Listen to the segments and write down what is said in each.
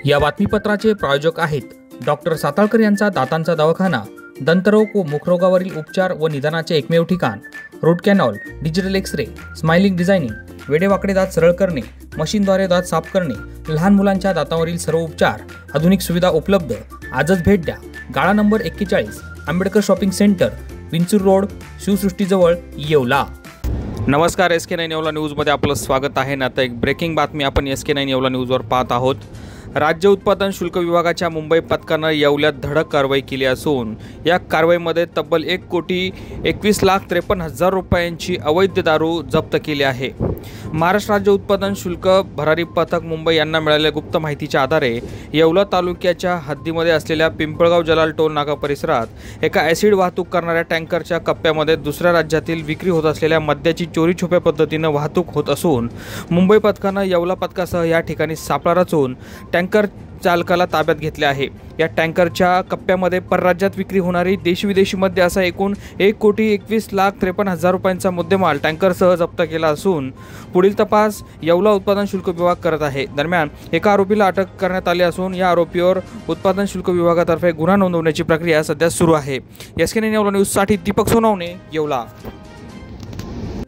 या बातमीपत्राचे प्रायोजक आहेत डॉक्टर साताळकर यांचा दातांचा दवाखाना, दंतरोग व मुखरोगावरील उपचार व निदानाचे एकमेव ठिकाण। Root canal, digital x-ray, smiling designing, वेडेवाकडे दात सरळ करणे, मशीनद्वारे दात साफ करणे, लहान मुलांच्या दातांवरील सर्व उपचार, आधुनिक सुविधा उपलब्ध। आजच भेट द्या। गाळा number 41, Ambedkar shopping centre, Vinchur road, शिवसृष्टीजवळ, येवला। नमस्कार, SK9 येवला न्यूजमध्ये आपलं स्वागत आहे। आता एक ब्रेकिंग बातमी आपण SK9 येवला न्यूजवर पाहत आहोत। राज्य उत्पादन शुल्क विभागाच्या मुंबई पथकानं येवल्यात धडक कारवाई केली असून या कारवाईमध्ये तब्बल 1,21,53,000 रुपयांची अवैध दारू जप्त केली आहे। महाराष्ट्र राज्य उत्पादन शुल्क भरारी पथक मुंबई यांना मिळालेल्या गुप्त माहितीच्या आधारे येवला तालुक्याच्या हद्दीमध्ये असलेल्या पिंपळगाव जलाल टोल नाका परिसरात एका ॲसिड वाहतूक करणाऱ्या टँकरच्या कप्प्यामध्ये दुसऱ्या राज्यातील विक्री होत असलेल्या मद्याची चोरी छुप्या पद्धतीनं वाहतूक होत असून मुंबई पथकानं येवला पथकासह या ठिकाणी सापळा रचून टँकर चालकाला ताब्यात घेतले आहे। या टँकरच्या कप्प्यामध्ये परराज्यात विक्री होणारी देशी विदेशी मद्य असा एकूण 1,21,53,000 रुपयांचा मुद्देमाल टँकरसह जप्त केला असून पुढील तपास येवला उत्पादन शुल्क विभाग करत आहे। दरम्यान एका आरोपीला अटक करण्यात आली असून या आरोपीवर उत्पादन शुल्क विभागातर्फे गुन्हा नोंदवण्याची प्रक्रिया सध्या सुरू आहे। SK9 येवला न्यूजसाठी दीपक सोनवणे, येवला।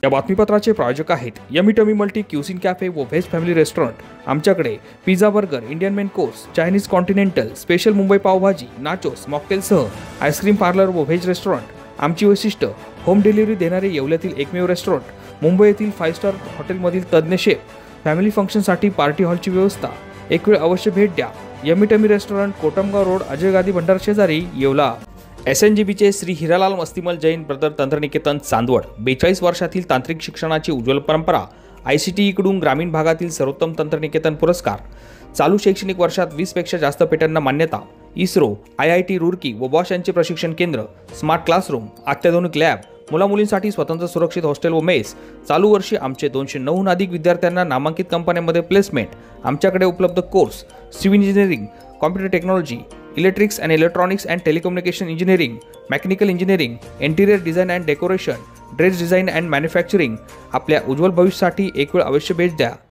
या बातमीपत्राचे प्रायोजक आहेत yummy tummy multi cuisine cafe व व्हेज फॅमिली रेस्टॉरंट। आमच्याकडे pizza, burger, Indian main course, Chinese continental, special Mumbai pav bhaji, nachos, मॉकटेलसह आईस्क्रीम पार्लर व व्हेज रेस्टॉरंट। आमची वैशिष्ट्य होम डिलिव्हरी देणारे येवल्यातील एकमेव रेस्टॉरंट। मुंबई येथील 5 स्टार हॉटेलमधील तज्ज्ञ शेफ। फॅमिली फंक्शनसाठी पार्टी हॉलची व्यवस्था। एक वेळ अवश्य भेट द्या। Yummy tummy restaurant, Kotamgaon road, Ajay Gadi Bhandar शेजारी, येवला। SNGBचे श्री हिरालाल मस्तिमल जैन ब्रदर तंत्रनिकेतन, चांदवड। 42 वर्षातील तांत्रिक शिक्षणाची उज्ज्वल परंपरा। ICTE कडून ग्रामीण भागातील सर्वोत्तम तंत्रनिकेतन पुरस्कार। चालू शैक्षणिक वर्षात 20 पेक्षा जास्त पेटंटना मान्यता। इस्रो, IIT रुड़की व बॉश यांचे प्रशिक्षण केंद्र। स्मार्ट क्लासरूम, अत्याधुनिक लॅब, मुलामुलींसाठी स्वतंत्र सुरक्षित हॉस्टेल व मेस। चालू वर्षी आमचे 209हून अधिक विद्यार्थ्यांना नामांकित कंपन्यांमध्ये प्लेसमेंट। आमच्याकडे उपलब्ध course civil engineering, computer technology, electrics and electronics and telecommunication engineering, mechanical engineering, interior design and decoration, dress design and manufacturing. आपल्या उज्ज्वल भविष्यासाठी एक वेळ अवश्य भेट द्या।